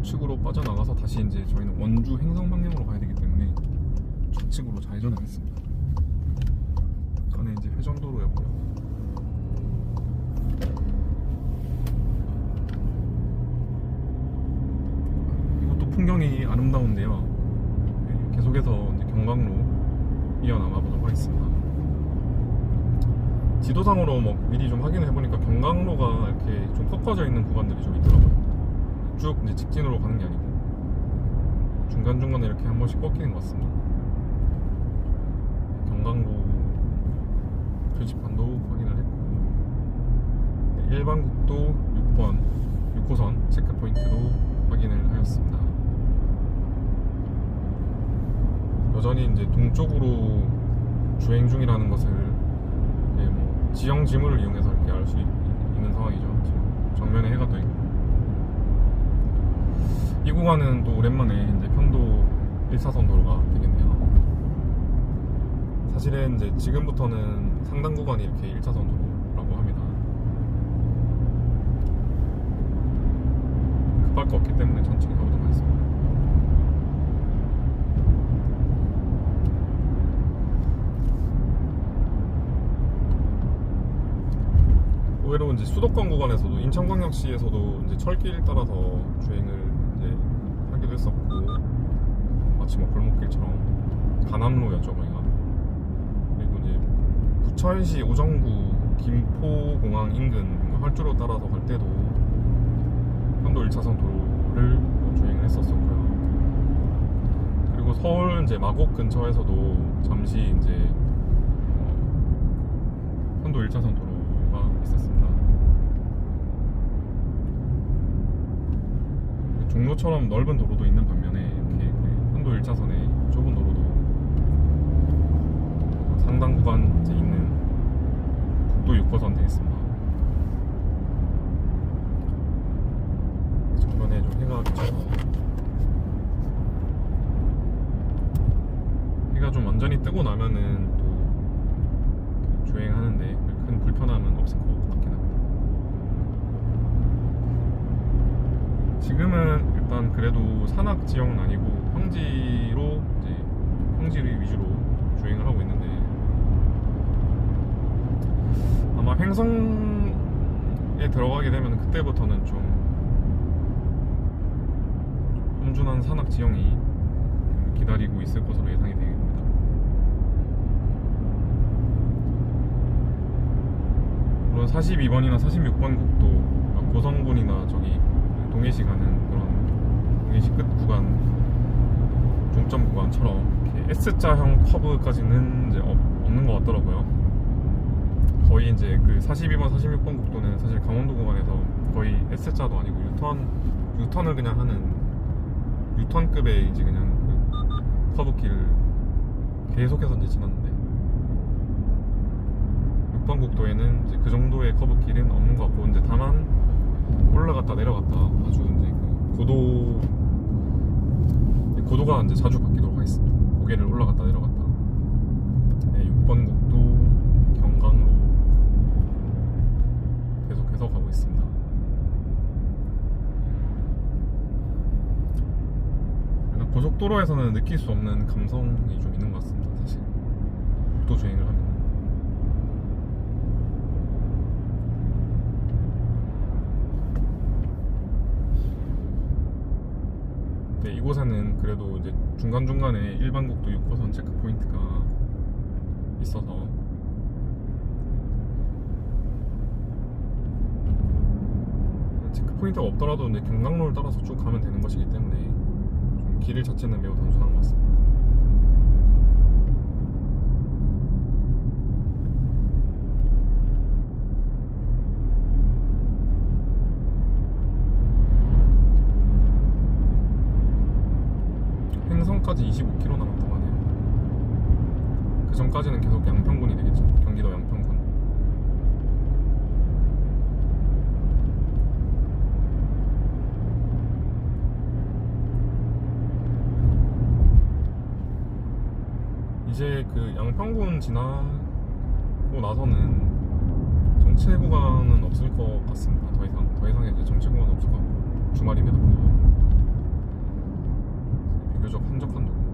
우측으로 빠져나가서 다시 이제 저희는 원주 행성 방향으로 가야 되기 때문에 좌측으로 좌회전하겠습니다. 안에 이제 회전도로였고요. 이것도 풍경이 아름다운데요. 계속해서 이제 경강로 이어나가 보도록 하겠습니다. 지도상으로 뭐 미리 좀 확인을 해보니까 경강로가 이렇게 좀 꺾어져 있는 구간들이 좀 있더라고요. 쭉 이제 직진으로 가는 게 아니고 중간중간에 이렇게 한 번씩 꺾이는 것 같습니다. 경강로 표지판도 확인을 했고, 일반국도 6호선 체크포인트도 확인을 하였습니다. 여전히 이제 동쪽으로 주행 중이라는 것을 뭐 지형 지물을 이용해서 이렇게 알 수 있는 상황이죠. 지금 정면에 해가 떠 있고, 이 구간은 또 오랜만에 이제 편도 1차선 도로가 되겠네요. 사실은 이제 지금부터는 상당 구간이 이렇게 1차선 도로라고 합니다. 급할 거 없기 때문에 천천히 가보도록 하겠습니다. 의외로 이제 수도권 구간에서도 인천광역시에서도 이제 철길 따라서 주행을 이제 하기도 했었고, 마치 뭐 골목길처럼 가남로였죠 거기가. 그리고 이제 부천시 오정구 김포공항 인근 활주로 따라서 갈 때도 편도 1차선 도로를 주행을 했었었고요. 그리고 서울 이제 마곡 근처에서도 잠시 이제 편도 1차선 도로가 있었습니다. 종로처럼 넓은 도로도 있는 반면에 이렇게 편도 1차선에 좁은 도로도 상당 구간 이제 있는 국도 6호선 되겠습니다. 전번에 좀 해가 비쳐서 해가 좀 완전히 뜨고 나면은 또 주행하는데 큰 불편함은 없을 것 같긴 합니다. 지금은 일단 그래도 산악 지역은 아니고 평지로 이제 평지 위주로 주행을 하고 있는데, 아마 횡성에 들어가게 되면 그때부터는 좀 험준한 산악 지형이 기다리고 있을 것으로 예상이 됩니다. 물론 42번이나 46번 국도, 고성군이나 저기 동해시 가는 그런 동해시 끝 구간, 종점 구간처럼 이렇게 S자형 커브까지는 이제 없는 것 같더라고요. 거의 이제 그 42번, 46번 국도는 사실 강원도 구간에서 거의 S자도 아니고 유턴을 그냥 하는 유턴급의 이제 그냥 그 커브길을 계속해서 이제 지났는데, 6번 국도에는 이제 그 정도의 커브길은 없는 것 같고, 이제 다만 올라갔다 내려갔다 아주 이제 그 고도가 이제 자주 바뀌도록 하겠습니다. 고개를 올라갔다 내려갔다. 네, 6번 국도 경강로 계속해서 가고 있습니다. 약간 고속도로에서는 느낄 수 없는 감성이 좀 있는 것 같습니다. 사실 국도 주행을 하면. 네, 이곳에는 그래도 이제 중간중간에 일반국도 6호선 체크포인트가 있어서 체크포인트가 없더라도 이제 경강로를 따라서 쭉 가면 되는 것이기 때문에 좀 길 자체는 매우 단순한 것 같습니다. 횡성까지 25km 남았다고 하네요. 그 전까지는 계속 양평군이 되겠죠. 경기도 양평군. 이제 그 양평군 지나고 나서는 정체 구간은 없을 것 같습니다. 더 이상 이제 정체 구간은 없을 것 같고, 주말임에도 불구하고. 비교적 한적한 도로.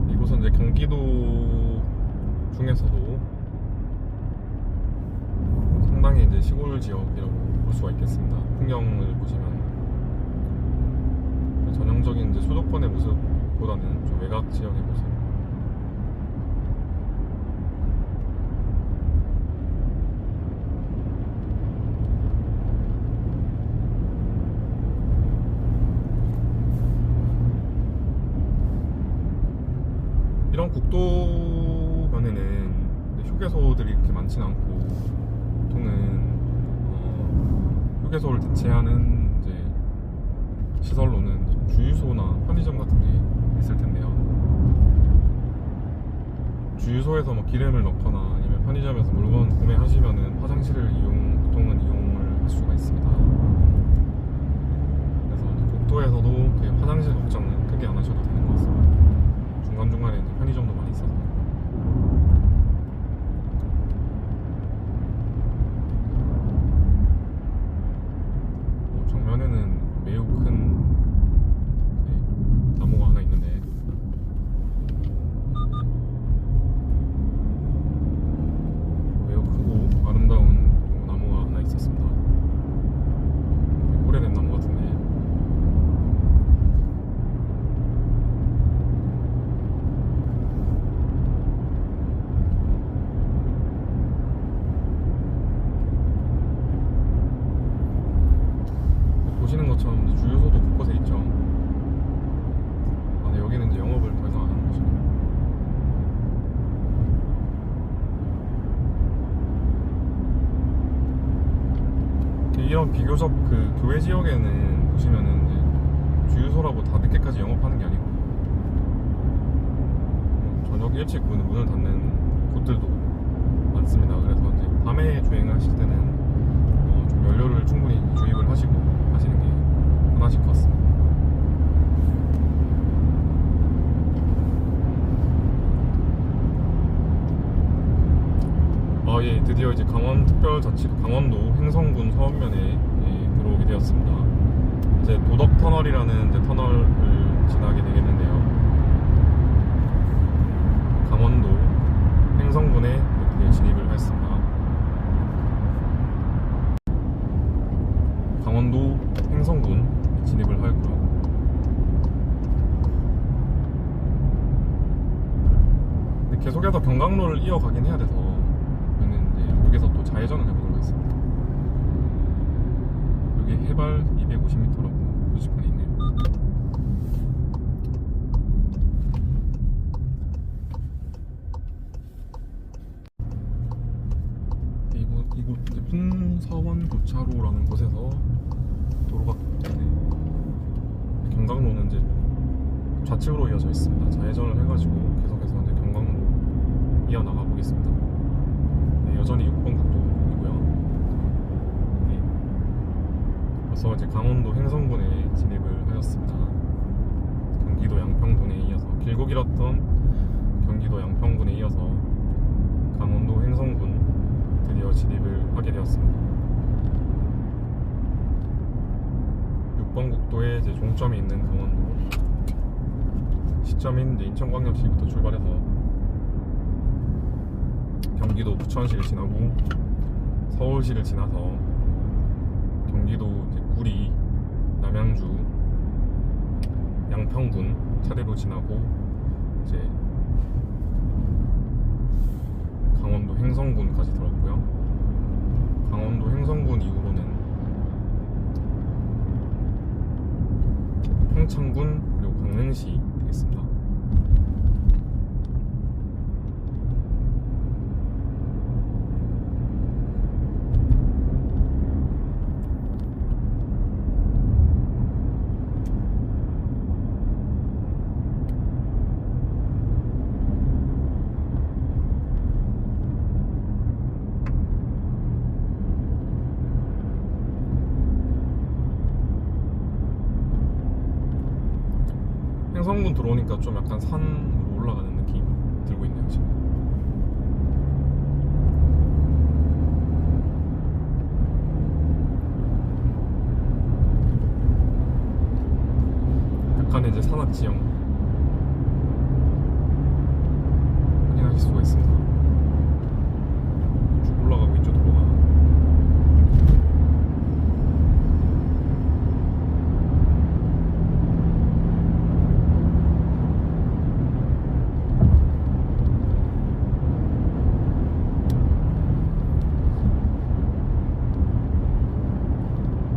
이곳은 이제 경기도 중에서도 상당히 이제 시골 지역이라고 볼 수가 있겠습니다. 풍경을 보시면 전형적인 이제 수도권의 모습보다는 좀 외곽 지역의 모습. 이런 국도변에는 휴게소들이 그렇게 많지는 않고 보통은 휴게소를 대체하는 이제 시설로는 주유소나 편의점 같은 게 있을 텐데요. 주유소에서 뭐 기름을 넣거나 아니면 편의점에서 물건 구매하시면은 화장실을 보통은 이용을 할 수가 있습니다. 그래서 국도에서도 화장실 걱정은 크게 안 하셔도 되는 것 같습니다. 중간중간에 이제 편의점도 많이 있어서. 정면에는 매우 큰 나무가 하나 있는데 매우 크고 아름다운 나무가 하나 있었습니다. 오래된 나무 같은데. 보시는 것처럼 주유소도 곳곳에 있죠. 근데 여기는 이제 영업을 더 이상 안 하는 곳이네요. 이런 비교적 교외 지역에는 보시면은 이제 주유소라고 다 늦게까지 영업하는 게 아니고 저녁 일찍 문을 닫는 곳들도 많습니다. 그래서 이제 밤에 주행을 하실 때는 좀 연료를 충분히 주입을 하시고 하시는 게 편하실 것 같습니다. 예, 드디어 이제 강원특별자치도 강원도 횡성군 서원면에 들어오게 되었습니다. 이제 도덕터널이라는 이제 터널을 지나게 되겠는데요. 강원도 횡성군에 드디어 진입을 했습니다. 강원도 횡성군 진입을 하였고요. 근데 계속해서 경강로를 이어가긴 해야 돼서 여기서 또 좌회전을 해보도록 하겠습니다. 여기 해발 250m라고 표지판이 있네요. 이곳 이제 풍서원 교차로라는 곳에서 도로가 경강로는 이제 좌측으로 이어져 있습니다. 좌회전을 해가지고 계속해서 이제 경강로 이어나가 보겠습니다. 여전히 6번 국도이고요. 벌써 이제 강원도 횡성군에 진입을 하였습니다. 경기도 양평군에 이어서 길고 길었던 경기도 양평군에 이어서 강원도 횡성군 드디어 진입을 하게 되었습니다. 6번 국도에 이제 종점이 있는 강원도 시점인 이제 인천광역시부터 출발해서 경기도 부천시를 지나고 서울시를 지나서 경기도 이제 구리, 남양주, 양평군 차례로 지나고 이제 강원도 횡성군까지 들어갔고요. 강원도 횡성군 이후로는 평창군 그리고 강릉시 되겠습니다. 행성군 들어오니까 좀 약간 산으로 올라가는 느낌 들고 있네요 지금. 약간의 이제 산악지형 확인하실 수가 있습니다. 쭉 올라가고 있죠 도로가.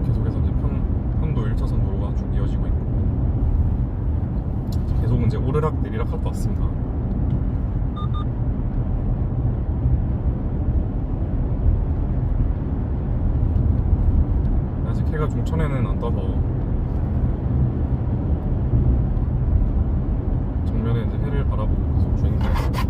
계속해서 이제 편도 1차선 도로가 쭉 이어지고 있고 계속 이제 오르락 내리락 하고 왔습니다. 아직 해가 중천에는 안 떠서 정면에 이제 해를 바라보고 계속 주행 중입니다.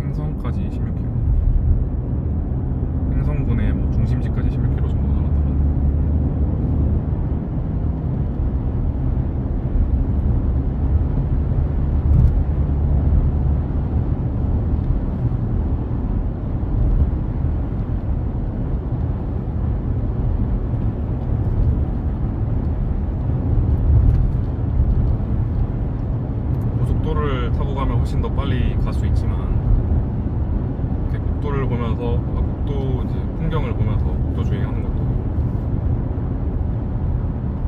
행성까지 16km. 행성군의 뭐 중심지까지 16km 정도 남았다고. 고속도로를 타고 가면 훨씬 더 빨리 갈 수 있지만 이렇게 국도를 보면서 국도 이제 풍경을 보면서 국도 주행하는 것도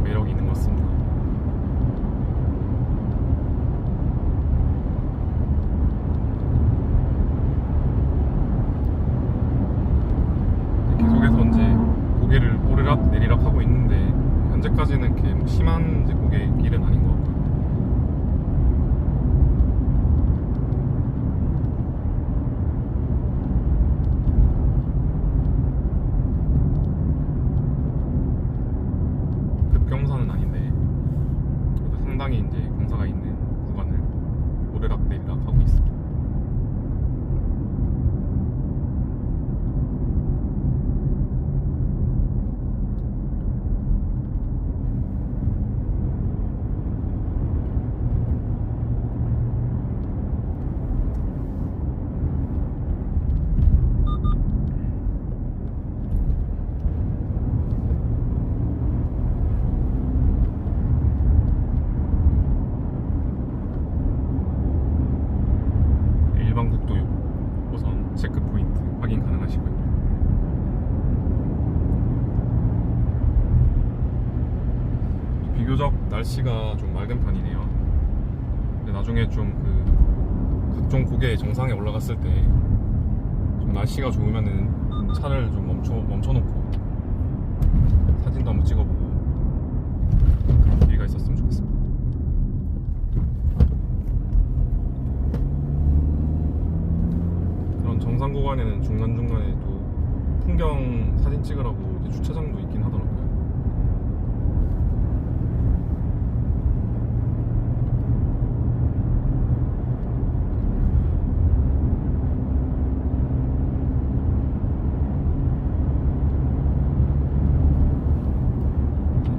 매력이 있는 것 같습니다. 계속해서 이제 고개를 오르락 내리락 하고 있는데 현재까지는 이렇게 뭐 심한 이제 고개길은 아닌 것 같고요. 급경사는 아닌데 그래도 상당히 이제 경사가 있는 구간을 오르락 내리락 하고 있습니다. 일반국도 6호선 체크 포인트 확인 가능하시고요. 비교적 날씨가 좀 맑은 편이네요. 근데 나중에 좀 그 각종 고개 정상에 올라갔을 때 좀 날씨가 좋으면은 차를 좀 멈춰놓고 사진도 한번 찍어보고 그런 기회가 있었으면 좋겠습니다. 그런 정상 구간에는 중간중간에 또 풍경 사진 찍으라고 이제 주차장도 있긴 하더라고요.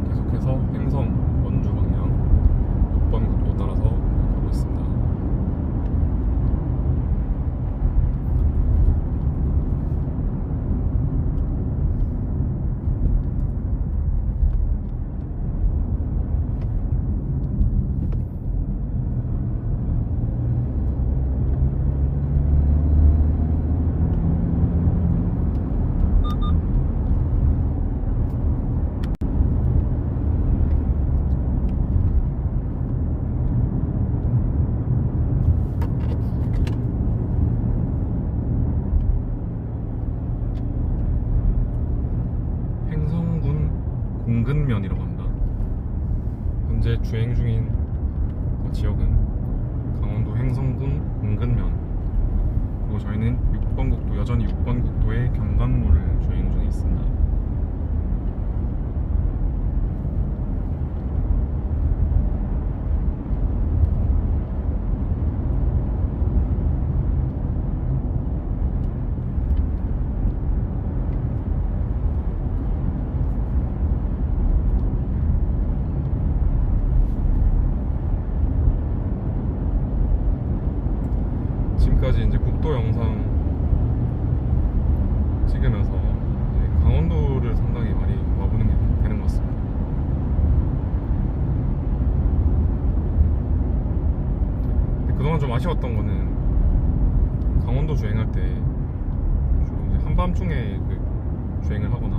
계속해서 행성 원주 방향 6번 국도 따라서 가고 있습니다. 행성군 공근면이라고 합니다. 현재 주행 중인 지역은 강원도 행성군 공근면. 그리고 저희는 6번 국도, 여전히 6번 국도의 경강로를 주행 중에 있습니다. 한밤중에 주행을 하거나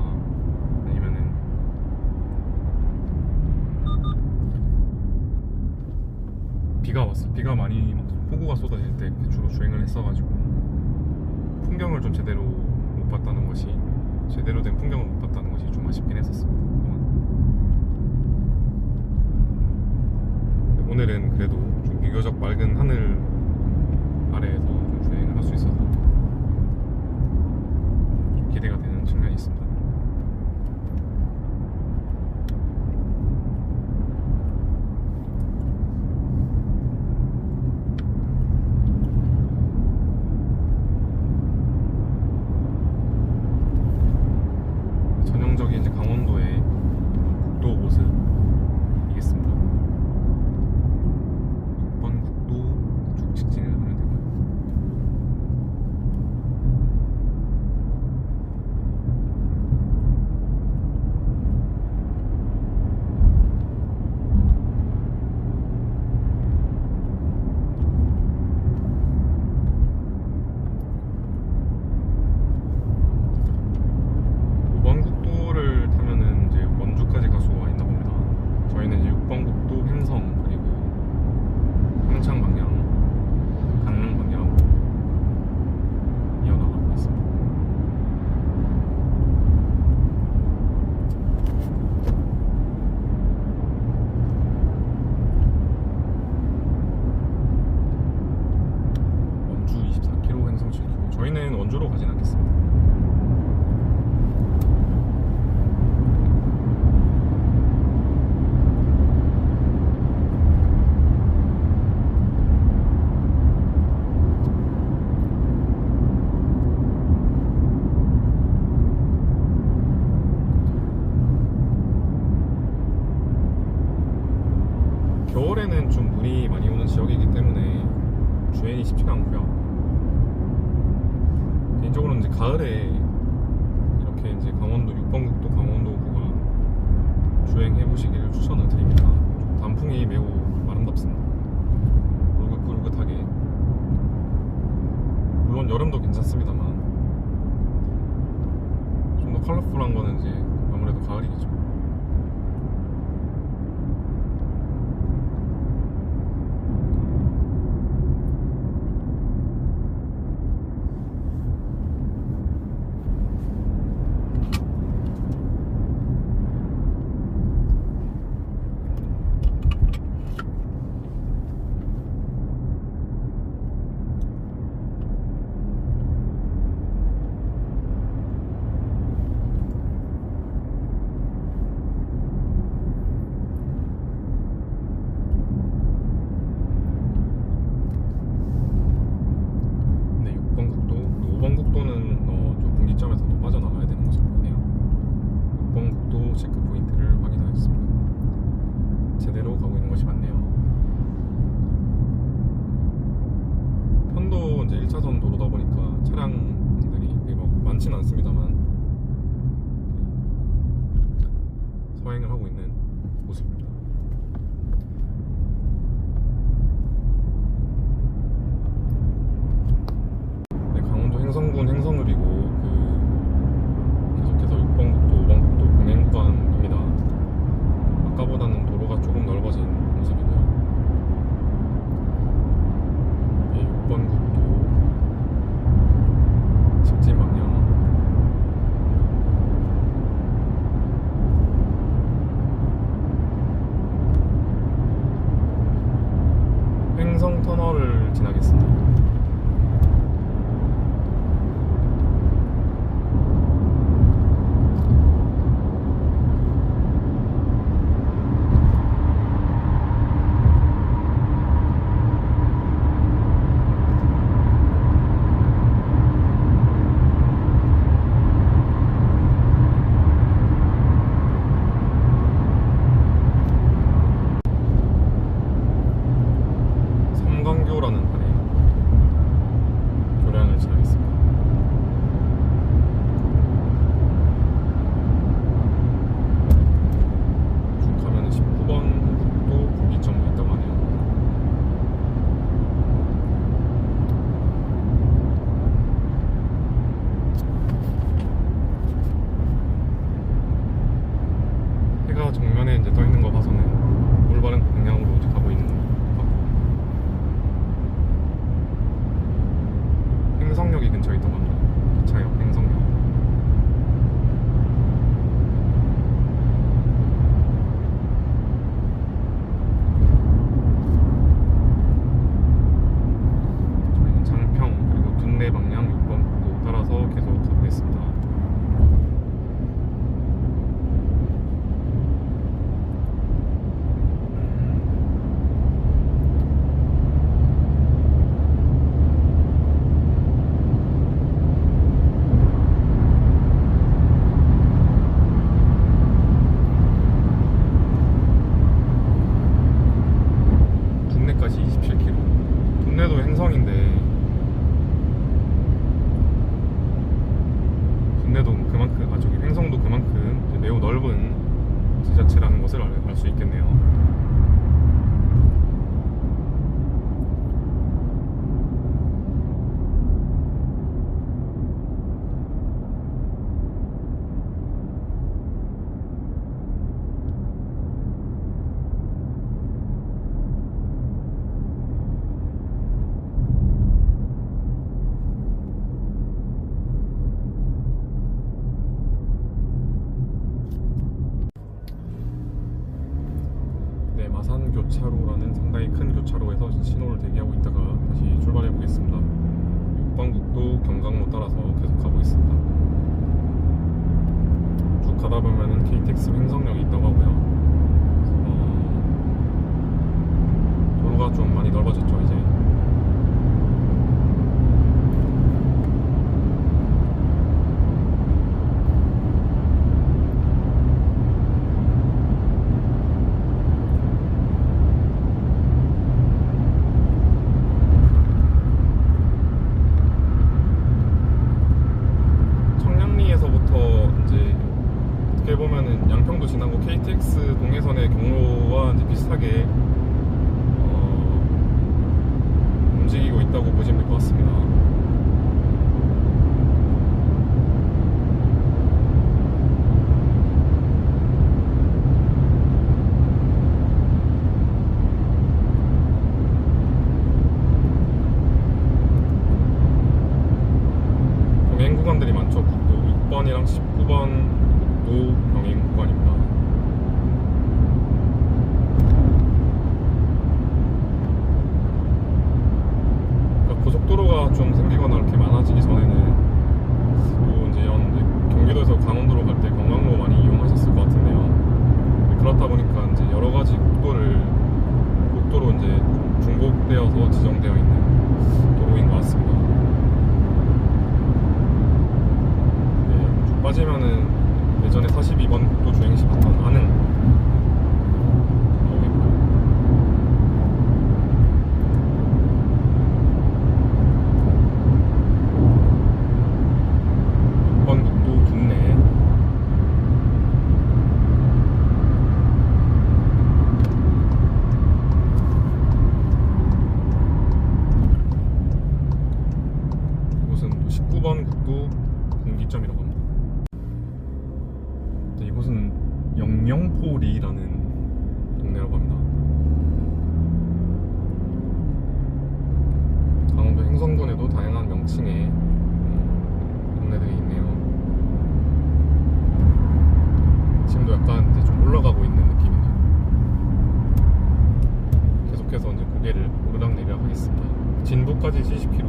아니면은 비가 많이 막 폭우가 쏟아질 때 주로 주행을 했어가지고 풍경을 좀 제대로 못 봤다는 것이 제대로 된 풍경을 못 봤다는 것이 좀 아쉽긴 했었습니다. 오늘은 그래도 좀 비교적 맑은 하늘 아래에서 좀 주행을 할 수 있어서 좀 기대가 되는 측면이 있습니다. 전형적인 이제 강원도의 국도 모습이겠습니다. 6번 국도 쭉 직진을 하면 되고요. 저희는 이제 6번 국도 횡성 그리고 평창 방향, 강릉 방향 이어나가고 있습니다. 원주 24km, 횡성 7km. 저희는 원주로 가진 않겠습니다. 겨울에는 좀 눈이 많이 오는 지역이기 때문에 주행이 쉽지가 않고요. 개인적으로는 이제 가을에 이렇게 이제 강원도 6번 국도 강원도 구간 주행해 보시기를 추천을 드립니다. 단풍이 매우 아름답습니다. 울긋불긋하게. 물론 여름도 괜찮습니다만 좀 더 컬러풀한 거는 이제 아무래도 가을이겠죠. 분기점에서도 빠져나가야 되는 것으로 보이네요. 6번 국도 체크 포인트를 확인하였습니다. 제대로 가고 있는 것이 맞네요. 편도 이제 1차선 도로다 보니까 차량들이 많지는 않습니다만 서행을 하고 있는 모습입니다. 강원도 횡성군 횡성읍이고 계속해서 6번 국도, 5번 국도 병행 구간입니다. 아까보다는 도로가 조금 넓어진 모습이고요. 6번 국도 직진 방향. 가보겠습니다. 동네까지 27km. 동네도 행성인데 동네도 그만큼, 저기 횡성도 그만큼 이제 매우 넓은 지자체라는 것을 알 수 있겠네요. 네, 마산 교차로라는 상당히 큰 교차로에서 신호를 대기하고 있다가 다시 출발해 보겠습니다. 6번 국도 경강로 따라서 계속 가보겠습니다. 쭉 가다 보면은 KTX 횡성역이 있다고 하고요. 도로가 좀 많이 넓어졌죠, 이제. 어떻게 보면은 양평도 지나고 KTX 동해선의 경로와 이제 비슷하게 움직이고 있다고 보시면 될 것 같습니다. 병행 구간들이 많죠. 국도 6번이랑 19번 국도 병행 구간입니다. 그러니까 고속도로가 좀 생기거나 이렇게 많아지기 전에는 또 이제 경기도에서 강원도로 갈 때 경강로 많이 이용하셨을 것 같은데요. 그렇다 보니까 이제 여러 가지 국도로 이제 중복되어서 지정되어 있는 도로인 것 같습니다. 네, 쭉 빠지면은 예전에 42번 국도 주행시 봤던 안흥 나오겠고요. 6번 국도 둔내, 이곳은 또 19번 국도 분기점이라고 합니다. 이곳은 영영포리라는 동네라고 합니다. 강원도 횡성군에도 다양한 명칭의 동네들이 있네요. 지금도 약간 이제 좀 올라가고 있는 느낌이네요. 계속해서 이제 고개를 오르락내리락 하겠습니다. 진부까지 70km,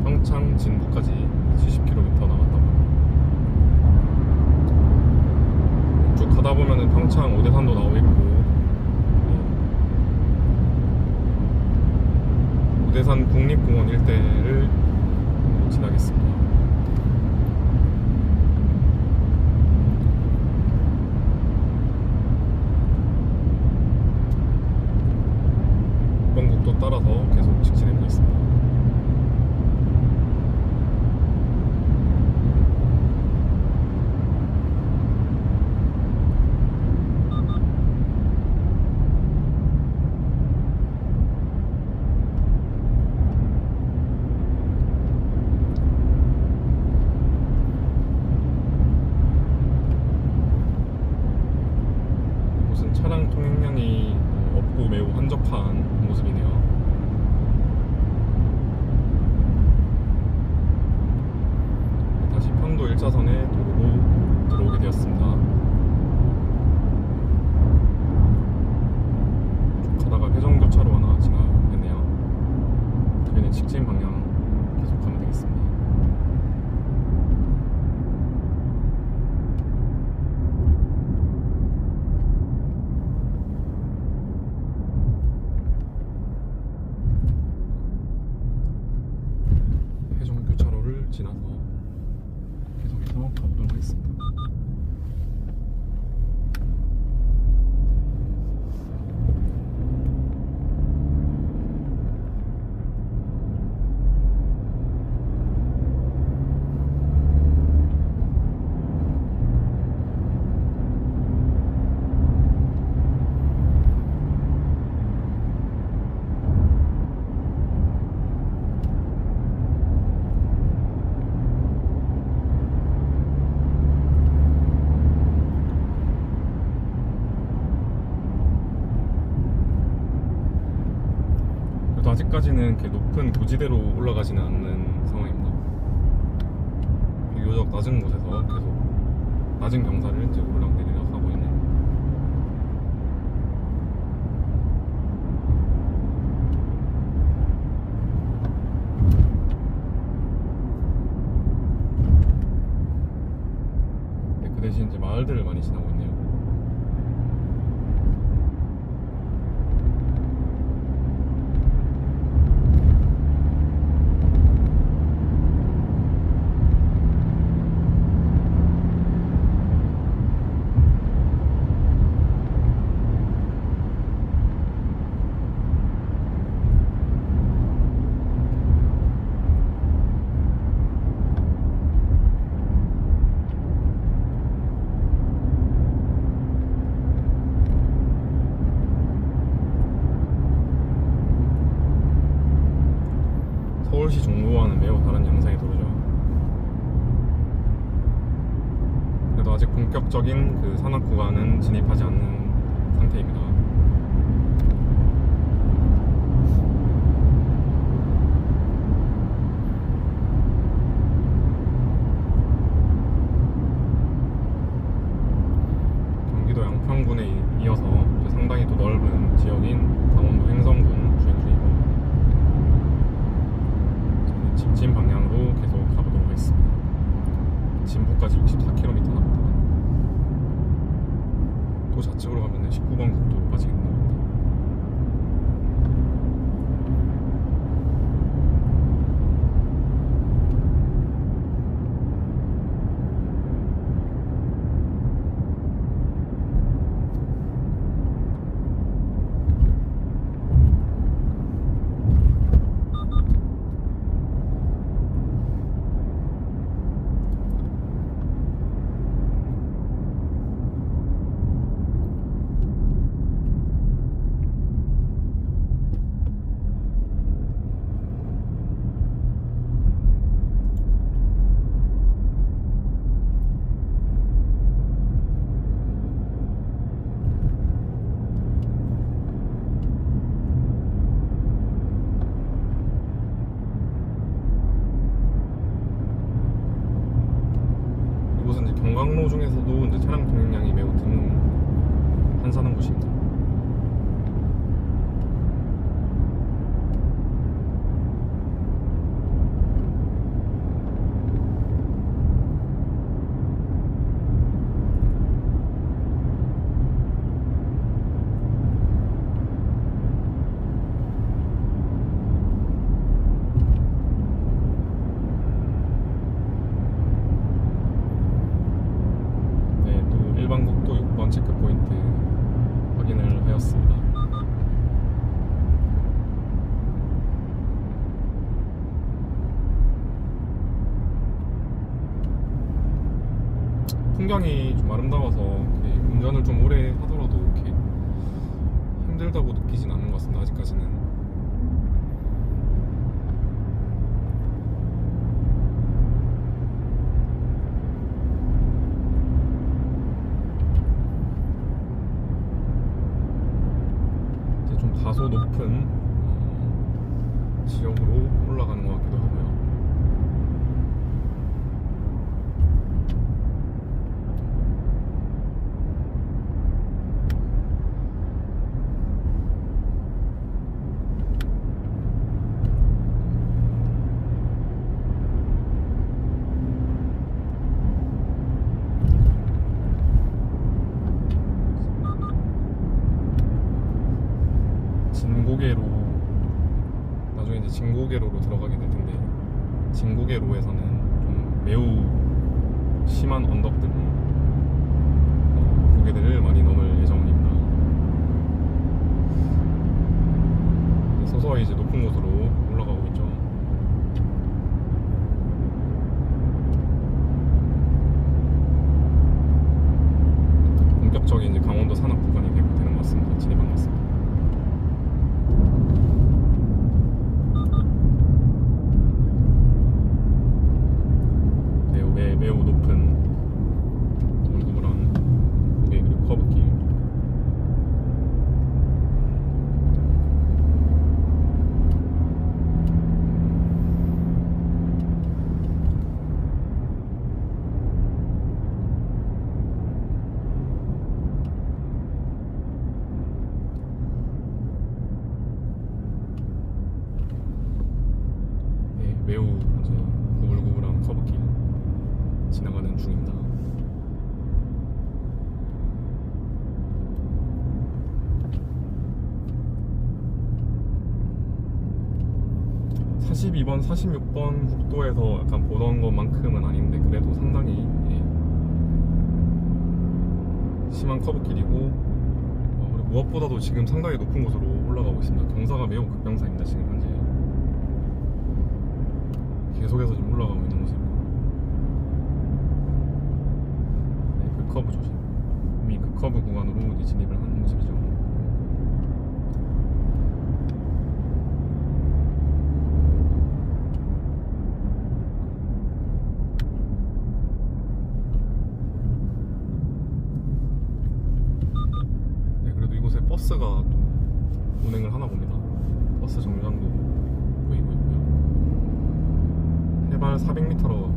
평창 진부까지 70km 나갔다고 합니다. 쭉 가다 보면은 평창 오대산도 나오겠고, 오대산 국립공원 일대를 지나겠습니다. 이번 국도 따라서 계속 직진해 보겠습니다. 차량 통행량이 없고 매우 한적한 모습이네요. 다시 편도 1차선의 도로로 들어오게 되었습니다. 쭉 가다가 회전교차로 하나 지나겠네요. 여기는 직진 방향 계속 가면 되겠습니다. 지나서 계속해서 가보도록 하겠습니다. 아직까지는 이렇게 높은 고지대로 올라가지는 않는 상황입니다. 비교적 낮은 곳에서 계속 낮은 경사를 이제 오르락내리락 하고 있는. 네, 그 대신 이제 마을들을 많이 지나고 있네요. 서울시 종로와는 매우 다른 양상의 도로죠. 그래도 아직 본격적인 그 산악 구간은 진입하지 않는 상태입니다. 경기도 양평군에 이어서 상당히 또 넓은 지역인 강원도 횡성군 주행 중이고, 집진 방향으로 계속 가보도록 하겠습니다. 진포까지 64km 남았다가 또 좌측으로 가면 19번 국도로 빠지겠네요. 이곳은 이제 경강로 중에서도 이제 차량 통행량이 매우 드문 한산한 곳입니다. 일반국도 6번 체크포인트 확인을 하였습니다. 풍경이 좀 아름다워서 이렇게 운전을 좀 오래 하더라도 이렇게 힘들다고 느끼진 않는 것 같습니다. 아직까지는. 다소 높은 지역으로 올라가는 것 같기도 하고요. 진고개로, 나중에 이제 진고개로로 들어가게 될 텐데, 진고개로에서는 매우 심한 언덕들 고개들을 많이 넘을 예정입니다. 서서히 이제 높은 곳으로 올라가고 있죠. 본격적인 이제 강원도 산악 구간이 되는 것 같습니다. 진입한 것 같습니다. 매우 높은 고물고물한 고개 그리고 커브길. 매우 이제 고물고물한 커브길 지나가는 중입니다. (42번) (46번) 국도에서 약간 보던 것만큼은 아닌데 그래도 상당히 심한 커브길이고 그리고 무엇보다도 지금 상당히 높은 곳으로 올라가고 있습니다. 경사가 매우 급경사입니다. 지금 현재 계속해서 좀 올라가고 있는 모습입니다. 그 커브 조심. 이미 그 커브 구간으로 이제 진입을 하는 모습이죠. 네, 그래도 이곳에 버스가 또 운행을 하나 봅니다. 버스 정류장도 보이고 있고요. 해발 400m로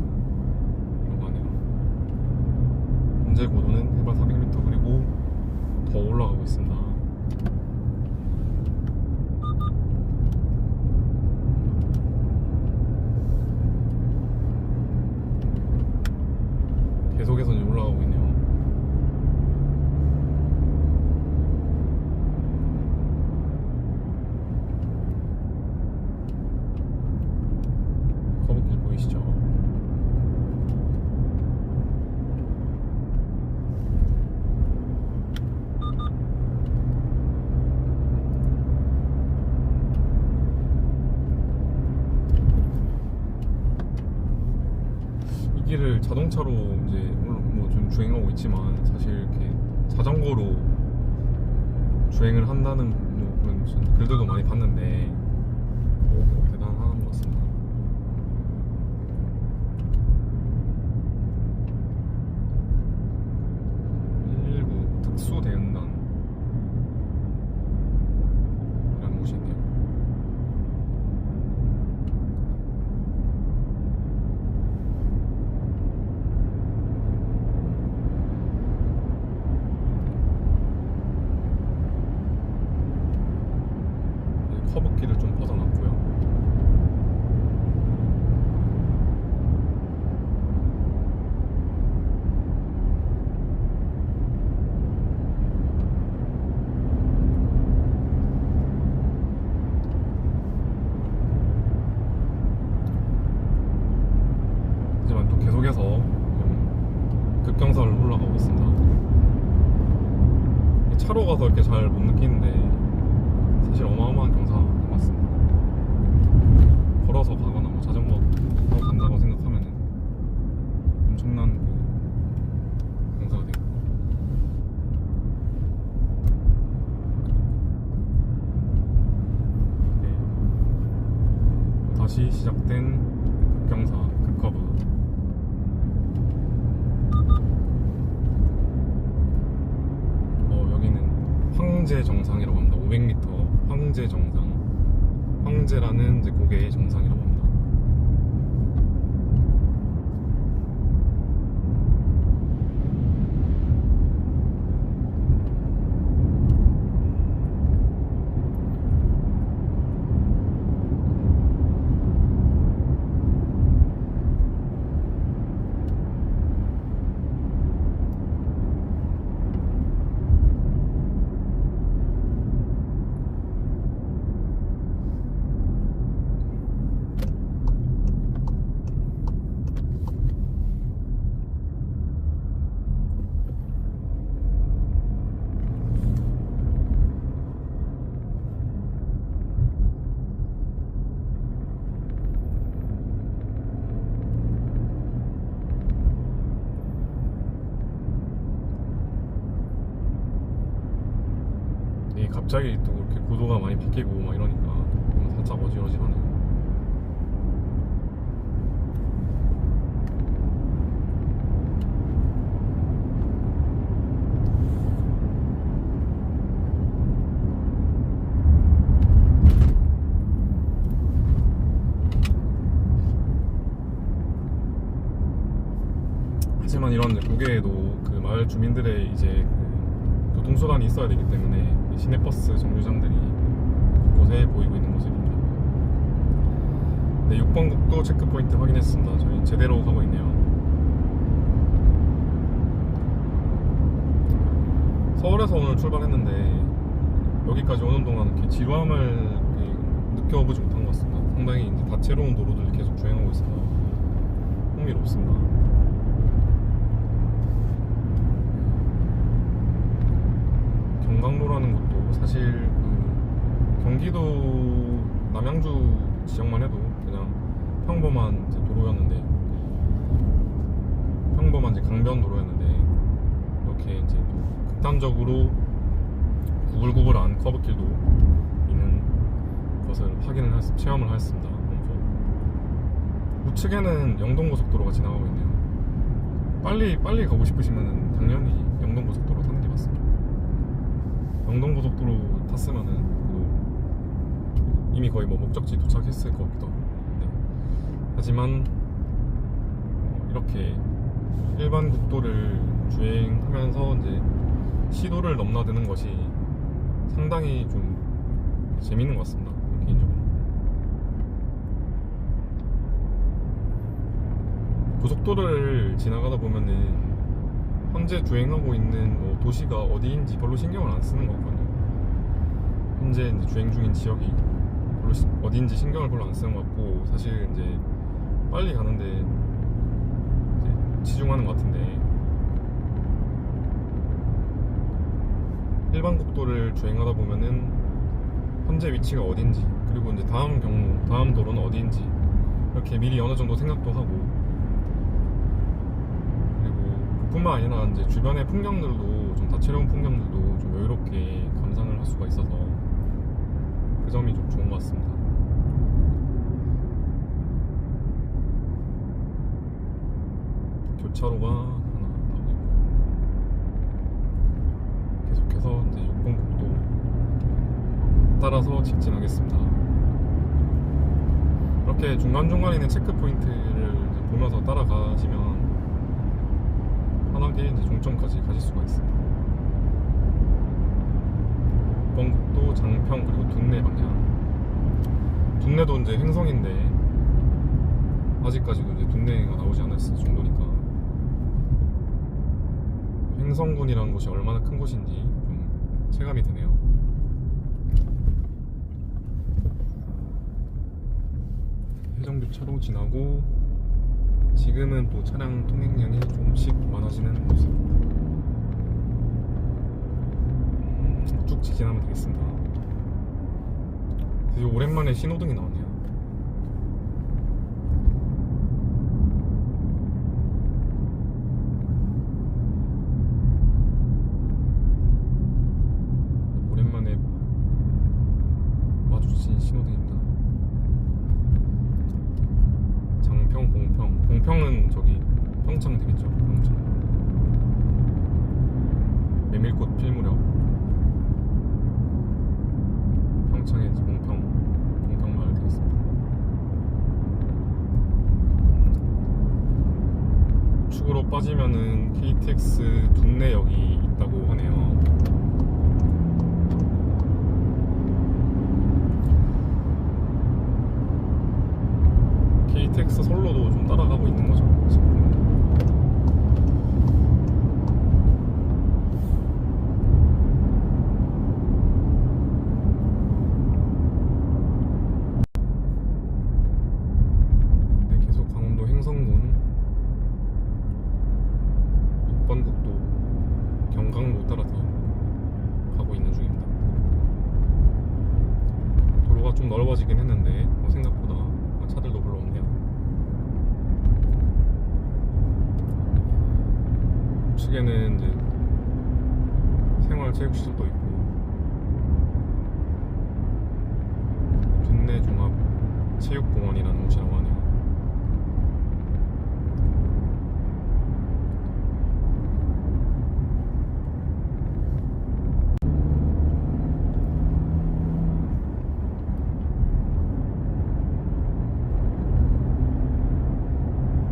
가네요. 현재 고도는 해발 400m 그리고 더 올라가고 있습니다. 계속해서 이제 올라가고 있네요. 커브길 보이시죠? 이 길을 자동차로 이제 뭐 좀 주행하고 있지만 사실 이렇게 자전거로 주행을 한다는 뭐 그런 글들도 많이 봤는데 대단한 것 같습니다. 119 특수대응단이라는 곳이 있네요. 커브길을 좀 벗어났고요. 하지만 또 계속해서 급경사를 올라가고 있습니다. 차로 가서 이렇게 잘 못 느끼는데 사실 어마어마한 경사인 것 같습니다. 걸어서 가거나 뭐 자전거 타고 간다고 생각하면은 엄청난 그 경사가 되고. 네. 다시 시작된 급경사, 급커브. 여기는 황제 정상이라고 합니다. 500m 황제 정상. 황제라는 이제 고개의 정상이라고 합니다. 갑자기 또 이렇게 고도가 많이 바뀌고 막 이러니까 살짝 어지러지하네요. 하지만 이런 고개에도 그 마을 주민들의 이제 그 교통수단이 있어야 되기 때문에 시내버스 정류장들이 곳곳에 보이고 있는 모습입니다. 네, 6번 국도 체크포인트 확인했습니다. 저희 제대로 가고 있네요. 서울에서 오늘 출발했는데 여기까지 오는 동안 이렇게 지루함을 느껴보지 못한 것 같습니다. 상당히 이제 다채로운 도로들을 계속 주행하고 있어서 흥미롭습니다. 경강로라는 곳도 사실 그 경기도 남양주 지역만 해도 그냥 평범한 이제 도로였는데, 평범한 이제 강변 도로였는데 이렇게 이제 또 극단적으로 구불구불한 커브길도 있는 것을 체험을 하였습니다. 우측에는 영동고속도로가 지나가고 있네요. 빨리 가고 싶으시면 당연히 영동고속도로 타는 게 맞습니다. 영동고속도로 탔으면은 이미 거의 뭐 목적지 도착했을 것 같기도 하고. 네. 하지만 이렇게 일반 국도를 주행하면서 이제 시도를 넘나드는 것이 상당히 좀 재밌는 것 같습니다, 개인적으로. 고속도로를 지나가다 보면은 현재 주행하고 있는 뭐 도시가 어디인지 별로 신경을 안 쓰는 것 같거든요. 현재 이제 주행 중인 지역이 별로 어디인지 신경을 별로 안 쓰는 것 같고, 사실 이제 빨리 가는데 이제 치중하는 것 같은데, 일반 국도를 주행하다 보면은 현재 위치가 어딘지, 그리고 이제 다음 도로는 어디인지 이렇게 미리 어느 정도 생각도 하고, 뿐만 아니라 이제 주변의 풍경들도 좀 다채로운 풍경들도 좀 여유롭게 감상을 할 수가 있어서 그 점이 좀 좋은 것 같습니다. 교차로가 하나 나오고 있고, 계속해서 이제 6번 국도 따라서 직진하겠습니다. 이렇게 중간중간에 있는 체크 포인트를 보면서 따라가시면 편하게 이제 종점까지 가실 수가 있습니다. 6번 국도 장평 그리고 둔내 방향. 둔내도 이제 횡성인데 아직까지도 이제 둔내가 나오지 않았을 정도니까 횡성군이라는 곳이 얼마나 큰 곳인지 좀 체감이 되네요. 해정교차로 지나고 지금은 또 차량 통행량이 조금씩 많아지는 모습입니다. 쭉 직진하면 되겠습니다. 되게 오랜만에 신호등이 나오네요. 오랜만에 마주친 신호등입니다. 장평, 봉평은 저기 평창 되겠죠. 평창 메밀꽃 필 무렵 평창의 봉평마을 되겠습니다. 우측으로 빠지면은 KTX 둔내역이 있다고 하네요. KTX 선로도 좀 따라가고 있는 거죠, 지금. 네, 계속 강원도 횡성군 6번 국도 경강로 따라서 가고 있는 중입니다. 도로가 좀 넓어지긴 했는데 생각보다 차들도 별로 없네요. 우측에는 이제 생활체육시설도 있고 체육공원이라는 곳이라고 하네요.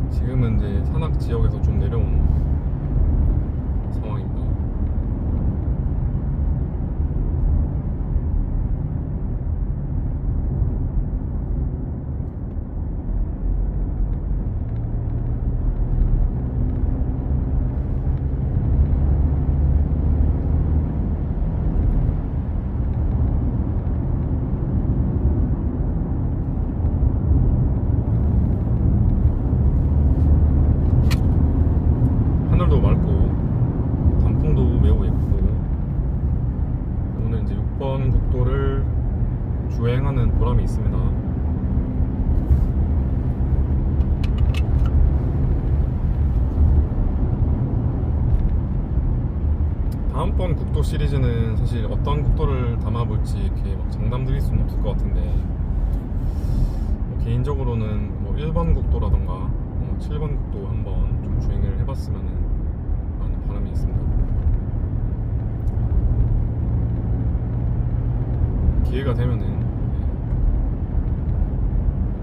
지금은 이제 산악 지역에서 좀 내려온 상황입니다. 하늘도 맑고 단풍도 매우 예쁘고, 오늘 이제 6번 국도를 주행하는 보람이 있습니다. 다음번 국도 시리즈는 사실 어떤 국도를 담아볼지 이렇게 막 장담 드릴 수는 없을 것 같은데, 개인적으로는 뭐 1번 국도라던가 7번 국도 한번 좀 주행을 해봤으면 하는 바람이 있습니다. 기회가 되면은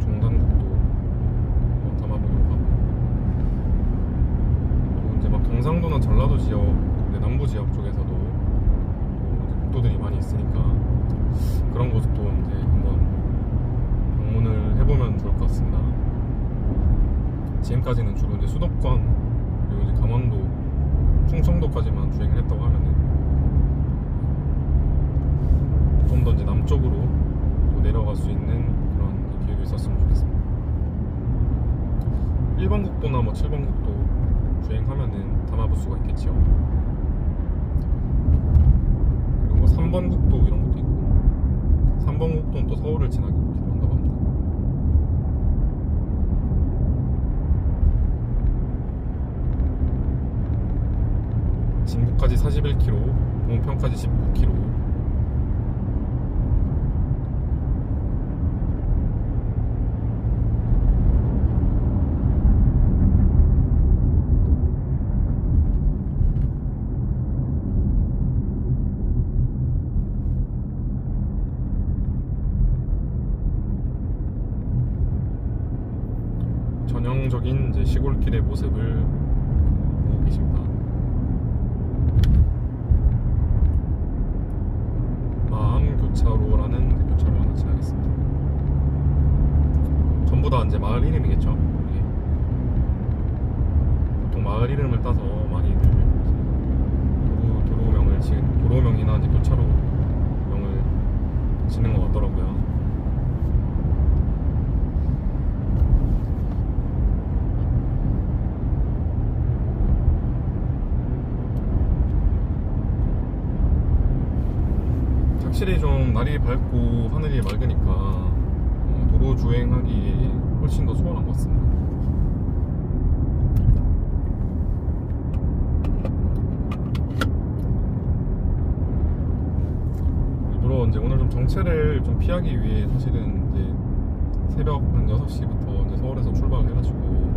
종단국도 담아보려고 하고, 또 이제 막 경상도나 전라도 지역, 남부 지역 쪽에서도 이제 국도들이 많이 있으니까 그런 곳도 이제 한번 방문을 해보면 좋을 것 같습니다. 지금까지는 주로 이제 수도권 그리고 이제 강원도, 충청도까지만 주행을 했다고 하면은 좀 더 이제 남쪽으로 또 내려갈 수 있는 그런 기회도 있었으면 좋겠습니다. 1번 국도나 뭐 7번 국도 주행하면은 담아볼 수가 있겠죠. 그리고 뭐 3번 국도 이런 것도 있고, 3번 국도는 또 서울을 지나기로 한다고 합니다. 진구까지 41km, 봉평까지 19km. 전형적인 이제 시골길의 모습을 보고 계십니다. 마암교차로라는 교차로 하나 지나겠습니다. 전부 다 이제 마을 이름이겠죠. 이게 보통 마을 이름을 따서 많이들 도로명이나 이제 교차로명을 짓는 것 같더라고요. 확실히 좀 날이 밝고 하늘이 맑으니까 도로 주행하기 훨씬 더 수월한 것 같습니다. 일부러 이제 오늘 좀 정체를 좀 피하기 위해 사실은 이제 새벽 한 6시부터 이제 서울에서 출발을 해가지고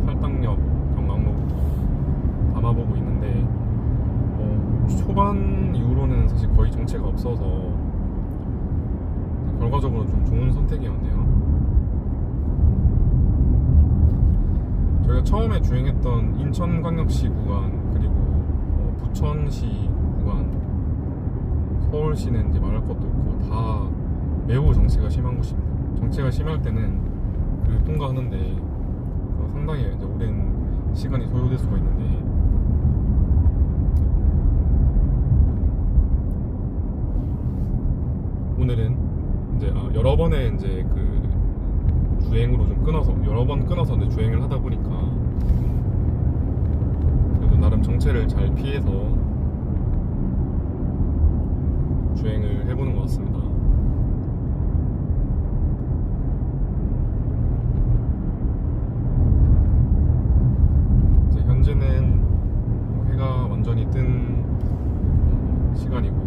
팔당역 경강로부터 담아보고 있는데, 초반 이후로는 사실 거의 정체가 없어서 결과적으로 좀 좋은 선택이었네요. 저희가 처음에 주행했던 인천광역시 구간, 그리고 부천시 구간, 서울시는 이제 말할 것도 없고 다 매우 정체가 심한 곳입니다. 정체가 심할 때는 그 통과하는데 상당히 이제 오랜 시간이 소요될 수가 있는데, 오늘은 이제 여러 번의 이제 그 주행으로 좀 여러 번 끊어서 이제 주행을 하다 보니까 그래도 나름 정체를 잘 피해서 주행을 해보는 것 같습니다. 이제 현재는 해가 완전히 뜬 시간이고,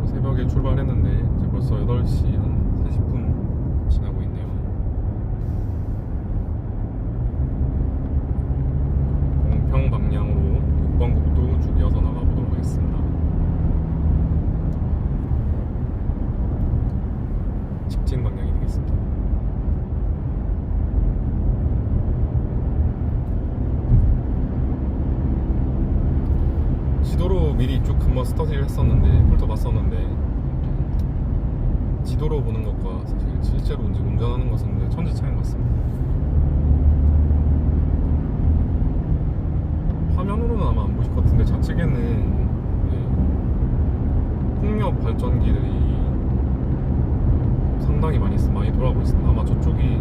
새벽에 출발했는데 한번 스터디를 했었는데 훑어봤었는데 지도로 보는 것과 사실 실제로 이제 운전하는 것은 천지 차이인 것 같습니다. 화면으로는 아마 안 보실 것 같은데 좌측에는 풍력 발전기들이 상당히 많이 돌아가고 있습니다. 아마 저쪽이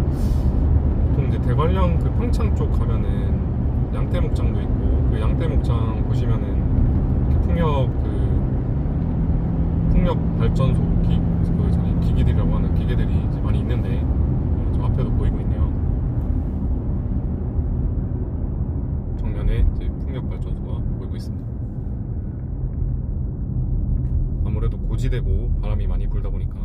보통 이제 대관령 그 평창 쪽 가면은 양떼목장도 있고 그 양떼목장 보시면은 풍력 발전소 기기들이라고 하는 기계들이 이제 많이 있는데 저 앞에도 보이고 있네요. 정면에 이제 풍력 발전소가 보이고 있습니다. 아무래도 고지대고 바람이 많이 불다 보니까